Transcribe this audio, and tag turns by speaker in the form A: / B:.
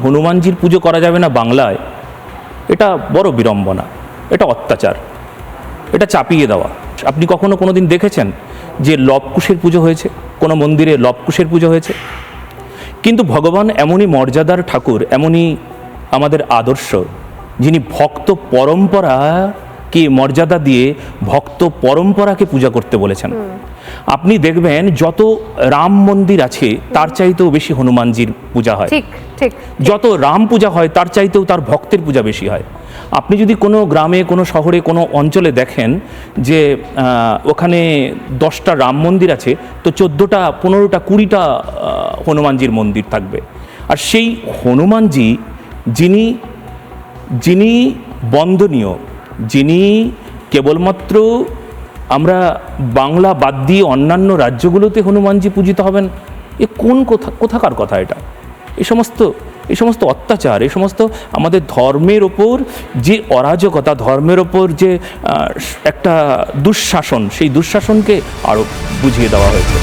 A: হনুমানজির পুজো করা যাবে না বাংলায়, এটা বড় বিড়ম্বনা, এটা অত্যাচার, এটা চাপিয়ে দেওয়া। আপনি কখনো কোনো দিন দেখেছেন যে লবকুশের পুজো হয়েছে, কোনো মন্দিরে লবকুশের পুজো হয়েছে? কিন্তু ভগবান এমনই মর্যাদার ঠাকুর, এমনই আমাদের আদর্শ, যিনি ভক্ত পরম্পরাকে মর্যাদা দিয়ে ভক্ত পরম্পরাকে পূজা করতে বলেছেন। আপনি দেখবেন যত রাম মন্দির আছে তার চাইতেও বেশি হনুমানজির পূজা হয়।
B: ঠিক ঠিক।
A: যত রাম পূজা হয় তার চাইতেও তার ভক্তের পূজা বেশি হয়। আপনি যদি কোনো গ্রামে, কোনো শহরে, কোনো অঞ্চলে দেখেন যে ওখানে 10টা রাম মন্দির আছে, তো 14টা, 15টা, 20টা হনুমানজির মন্দির থাকবে। আর সেই হনুমানজি যিনি যিনি বন্দনীয়, যিনি কেবলমাত্র আমরা বাংলা বাদ দিয়ে অন্যান্য রাজ্যগুলোতে হনুমানজি পূজিত হবেন, এ কোন কোথাকার কথা এটা? এই সমস্ত অত্যাচার, এই সমস্ত আমাদের ধর্মের ওপর যে অরাজকতা, ধর্মের ওপর যে একটা দুঃশাসন, সেই দুঃশাসনকে আরও বুঝিয়ে দেওয়া হয়েছে।